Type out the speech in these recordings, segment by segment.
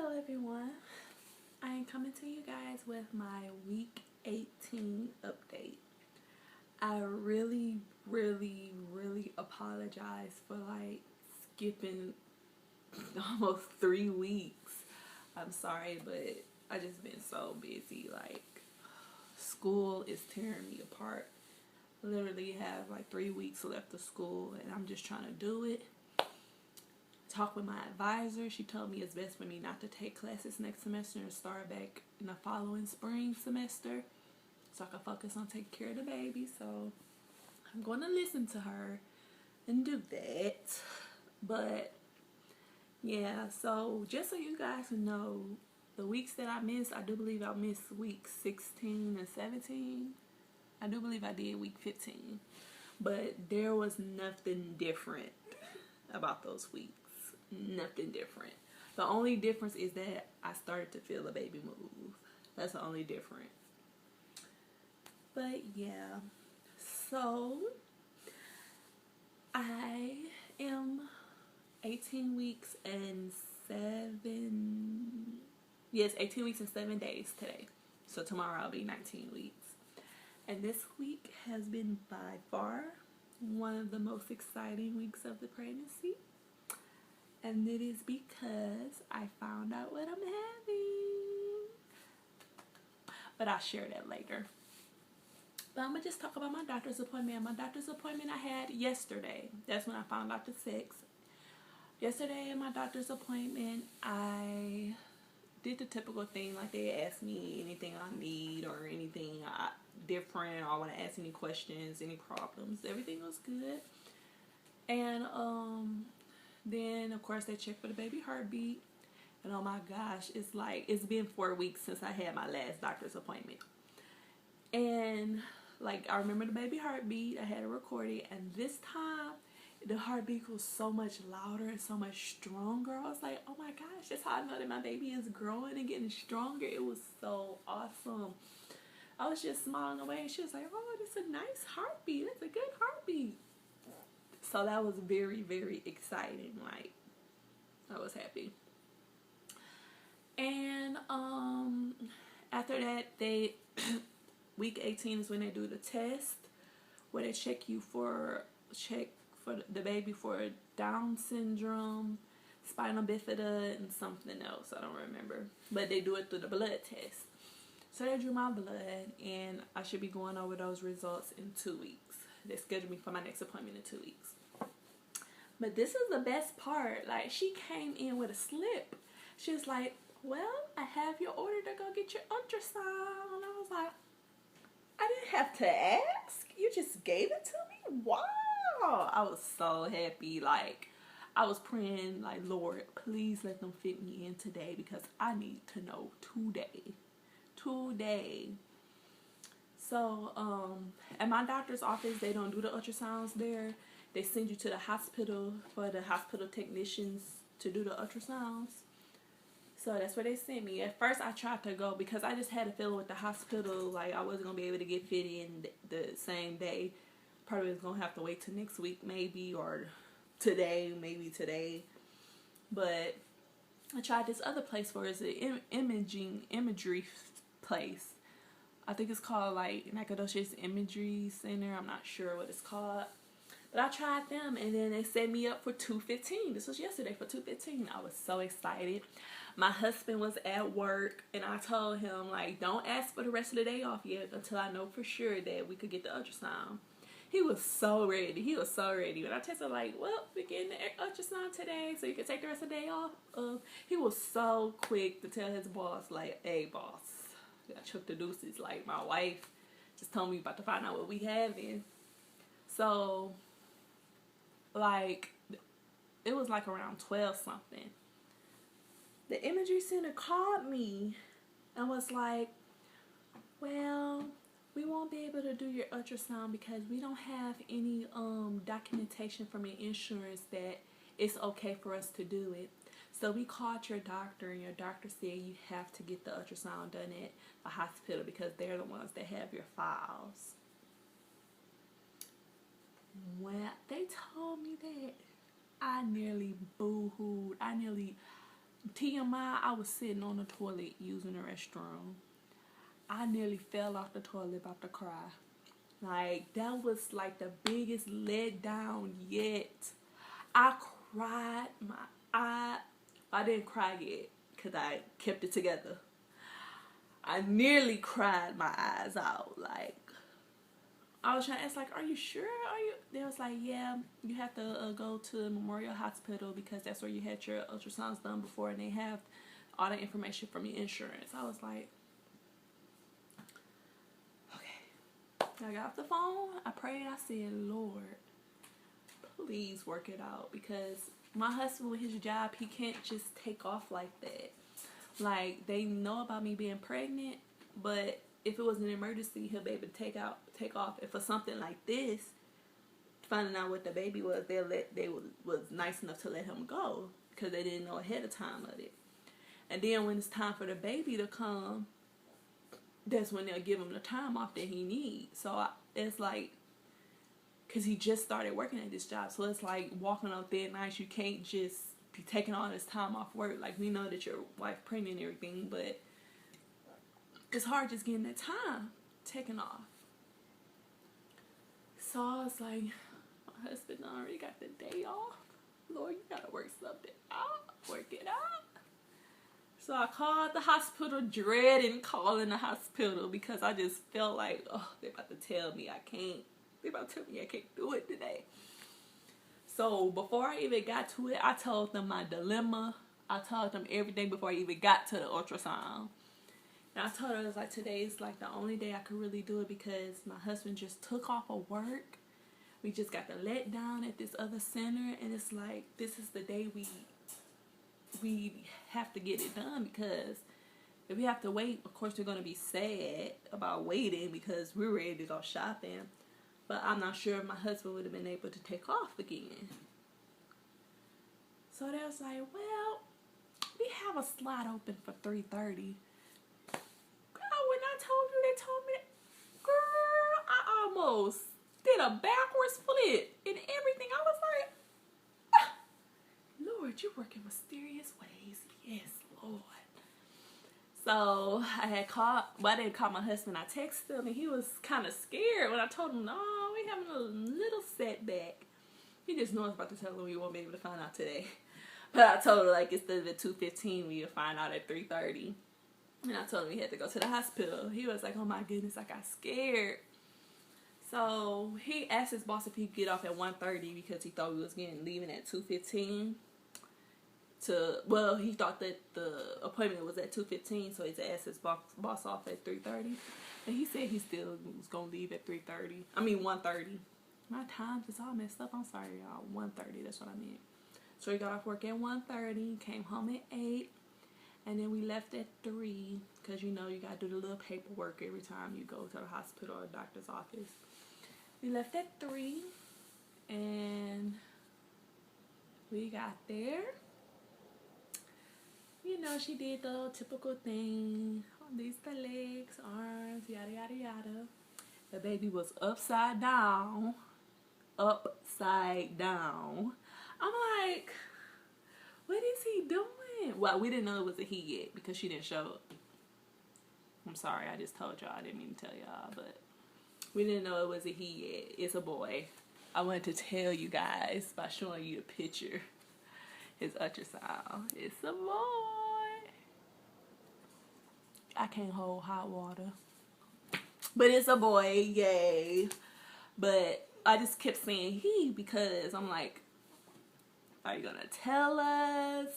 Hello everyone, I am coming to you guys with my week 18 update. I really apologize for skipping almost 3 weeks. I'm sorry, but I just been so busy. School is tearing me apart. Literally have 3 weeks left of school and I'm just trying to do it. Talk with my advisor. She told me it's best for me not to take classes next semester and start back in the following spring semester so I can focus on taking care of the baby. So I'm going to listen to her and do that. But yeah, so just so you guys know, the weeks that I missed, I do believe I missed week 16 and 17. I do believe I did week 15. But there was nothing different about those weeks. Nothing different. The only difference is that I started to feel a baby move. That's the only difference. But yeah, so I am 18 weeks and 18 weeks and 7 days today. So tomorrow I'll be 19 weeks. And this week has been by far one of the most exciting weeks of the pregnancy. And it is because I found out what I'm having. But I'll share that later. But I'm going to just talk about my doctor's appointment. My doctor's appointment I had yesterday. That's when I found out the sex. Yesterday at my doctor's appointment, I did the typical thing. Like they asked me anything I need or anything different. Or I want to ask any questions, any problems. Everything was good. And then, of course, they checked for the baby heartbeat. And oh my gosh, it's been 4 weeks since I had my last doctor's appointment. And, I remember the baby heartbeat. I had it recorded. And this time, the heartbeat was so much louder and so much stronger. I was like, oh my gosh, that's how I know that my baby is growing and getting stronger. It was so awesome. I was just smiling away. And she was like, oh, that's a nice heartbeat. That's a good heartbeat. So that was very, very exciting. I was happy. And after that, week 18 is when they do the test where they check for the baby for Down syndrome, spinal bifida, and something else. I don't remember. But they do it through the blood test. So they drew my blood, and I should be going over those results in 2 weeks. They scheduled me for my next appointment in 2 weeks. But this is the best part. She came in with a slip. She was like, well, I have your order to go get your ultrasound. And I was like, I didn't have to ask. You just gave it to me? Wow. I was so happy. I was praying, Lord, please let them fit me in today because I need to know today. So, at my doctor's office, they don't do the ultrasounds there. They send you to the hospital for the hospital technicians to do the ultrasounds. So that's where they sent me. At first, I tried to go because I just had a feeling with the hospital, I wasn't going to be able to get fit in the same day. Probably was going to have to wait till next week maybe, or maybe today. But I tried this other place where it's an imagery place. I think it's called Nacogdoches Imagery Center. I'm not sure what it's called. But I tried them, and then they set me up for 2:15. This was yesterday for 2:15. I was so excited. My husband was at work, and I told him, don't ask for the rest of the day off yet until I know for sure that we could get the ultrasound. He was so ready. When I texted him, well, we're getting the ultrasound today, so you can take the rest of the day off. He was so quick to tell his boss, hey, boss, I took the deuces. My wife just told me about to find out what we having. So, it was around 12 something. The imagery center called me and was like, well, we won't be able to do your ultrasound because we don't have any documentation from your insurance that it's okay for us to do it. So we called your doctor, and your doctor said you have to get the ultrasound done at a hospital because they're the ones that have your files. When they told me that, I nearly boo-hooed. I nearly TMI, I was sitting on the toilet using the restroom. I nearly fell off the toilet about to cry. Like, that was like the biggest letdown yet. I cried my eye. I didn't cry yet because I kept it together. I nearly cried my eyes out. Like, I was trying to ask, like, are you sure? Are you? They was like, yeah, you have to go to Memorial Hospital because that's where you had your ultrasounds done before, and they have all the information from your insurance. I was like, okay. I got off the phone. I prayed. I said, Lord, please work it out, because my husband with his job, he can't just take off like that. Like, they know about me being pregnant, but if it was an emergency, he'll be able to take off. If for something like this, finding out what the baby was, they was nice enough to let him go because they didn't know ahead of time of it. And then when it's time for the baby to come, that's when they'll give him the time off that he needs. So it's like, because he just started working at this job, so it's like walking up there nights. You can't just be taking all this time off work. Like, we know that your wife pregnant and everything, but it's hard just getting that time taken off. So I was like, my husband already got the day off. Lord, you gotta work something out. Work it out. So I called the hospital, dreading calling the hospital, because I just felt like, oh, they're about to tell me I can't. They're about to tell me I can't do it today. So before I even got to it, I told them my dilemma. I told them everything before I even got to the ultrasound. And I told her, it was like, today's like the only day I could really do it because my husband just took off of work. We just got the let down at this other center, and it's like, this is the day we have to get it done, because if we have to wait, of course we're going to be sad about waiting because we're ready to go shopping. But I'm not sure if my husband would have been able to take off again. So they was like, well, we have a slot open for 3:30. When I told you, they told me, girl, I almost did a backwards flip and everything. I was like, ah, Lord, you work in mysterious ways. Yes, Lord. So I had called, well, I didn't call my husband. I texted him, and he was kind of scared when I told him, no, we having a little setback. He just knows about to tell him we won't be able to find out today. But I told her, like, instead of at 2:15, we'll find out at 3:30. And I told him he had to go to the hospital. He was like, oh my goodness, I got scared. So he asked his boss if he could get off at 1:30 because he thought we was leaving at 2:15. Well, he thought that the appointment was at 2:15, so he asked his boss off at 3:30. And he said he still was going to leave at 3:30. I mean 1:30. My times is all messed up. I'm sorry, y'all. 1:30, that's what I meant. So he got off work at 1:30, came home at 8. And then we left at 3 because, you know, you got to do the little paperwork every time you go to the hospital or doctor's office. We left at 3 and we got there. You know, she did the typical thing. These the legs, arms, yada, yada, yada. The baby was upside down. Upside down. I'm like, what is he doing? Well, we didn't know it was a he yet because she didn't show up. I'm sorry, I just told y'all. I didn't mean to tell y'all, but we didn't know it was a he yet. It's a boy. I wanted to tell you guys by showing you the picture. His ultrasound. It's a boy. I can't hold hot water. But it's a boy. Yay. But I just kept saying he because I'm like, are you going to tell us?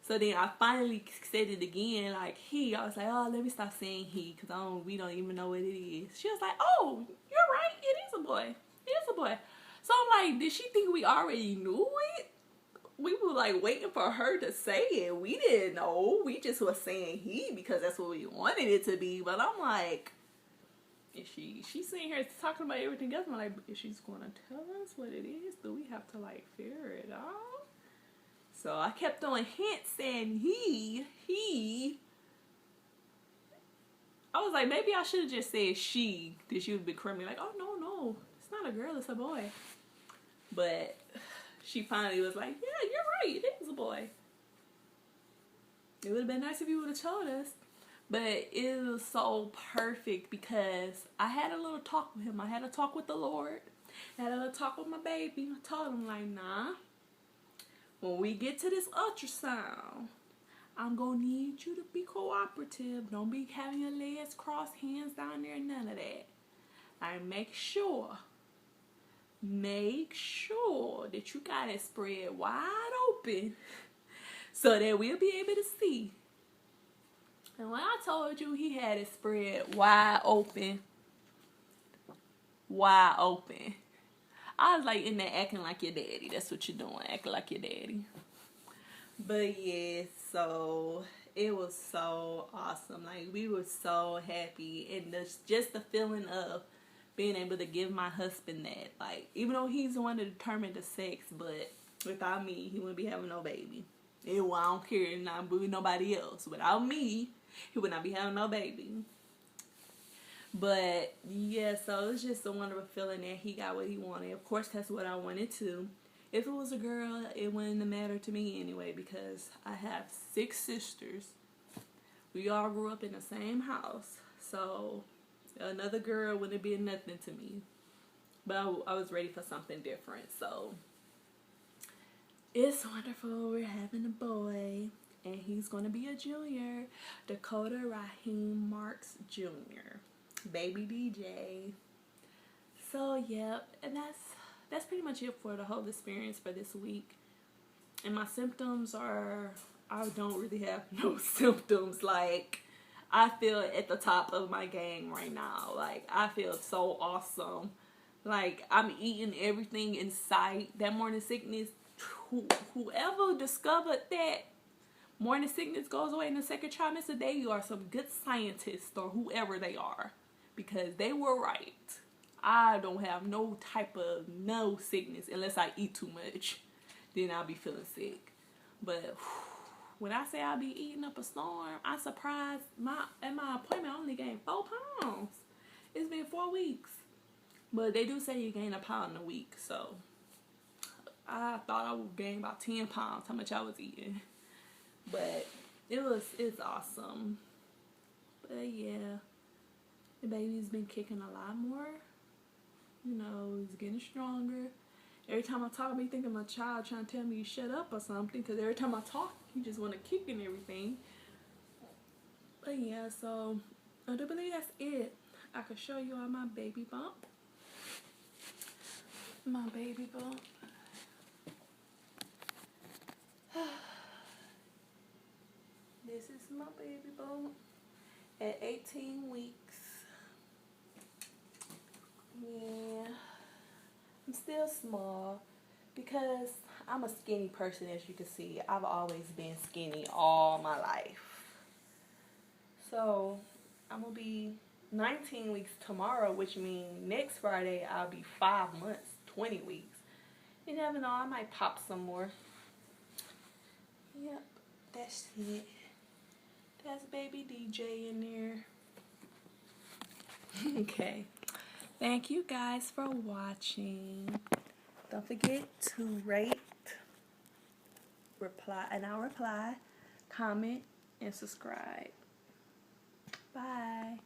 So then I finally said it again, like he. I was like, oh, let me stop saying he because we don't even know what it is. She was like, oh, you're right. It is a boy. It is a boy. So I'm like, did she think we already knew it? We were like waiting for her to say it. We didn't know. We just were saying he because that's what we wanted it to be. But I'm like, is she's sitting here talking about everything else. I'm like, if she's going to tell us what it is, do we have to like figure it out? So I kept throwing hints saying he. I was like, maybe I should have just said she. That she would be criminal. Like, oh, no. It's not a girl. It's a boy. But she finally was like, yeah, you're right. It is a boy. It would have been nice if you would have told us. But it was so perfect because I had a little talk with him. I had a talk with the Lord. I had a little talk with my baby. I told him, like, nah, when we get to this ultrasound, I'm going to need you to be cooperative. Don't be having your legs crossed, hands down there, none of that. Like, make sure that you got it spread wide open so that we'll be able to see. And when I told you he had it spread wide open, I was like in there acting like your daddy. That's what you're doing, acting like your daddy. But yeah, so it was so awesome. Like, we were so happy. And just the feeling of being able to give my husband that. Like, even though he's the one to determine the sex, but without me, he wouldn't be having no baby. And I don't care, not with nobody else. Without me, he would not be having no baby. But yeah, so it's just a wonderful feeling that he got what he wanted. Of course, that's what I wanted too. If it was a girl, it wouldn't matter to me anyway, because I have 6 sisters. We all grew up in the same house. So another girl wouldn't be nothing to me. But I was ready for something different. So it's wonderful. We're having a boy. And he's going to be a junior. Dakota Raheem Marks Jr. Baby DJ. So, yeah. And that's pretty much it for the whole experience for this week. And my symptoms are, I don't really have no symptoms. Like, I feel at the top of my game right now. Like, I feel so awesome. Like, I'm eating everything in sight. That morning sickness, whoever discovered that morning sickness goes away in the second trimester, they are some good scientists or whoever they are. Because they were right. I don't have no sickness unless I eat too much. Then I'll be feeling sick. But when I say I'll be eating up a storm, I'm surprised. At my appointment, I only gained 4 pounds. It's been 4 weeks. But they do say you gain a pound in a week. So I thought I would gain about 10 pounds, how much I was eating. But it's awesome. But yeah, the baby's been kicking a lot more. You know, he's getting stronger. Every time I talk, I be thinking my child trying to tell me to shut up or something. Because every time I talk, he just want to kick and everything. But yeah, so I do believe that's it. I can show you all my baby bump. My baby bump. This is my baby bump at 18 weeks. Yeah, I'm still small because I'm a skinny person, as you can see. I've always been skinny all my life. So I'm going to be 19 weeks tomorrow, which means next Friday I'll be 5 months, 20 weeks. You never know, I might pop some more. Yep, that's it. That's baby DJ in there. Okay. Thank you guys for watching. Don't forget to rate, reply, comment, and subscribe. Bye.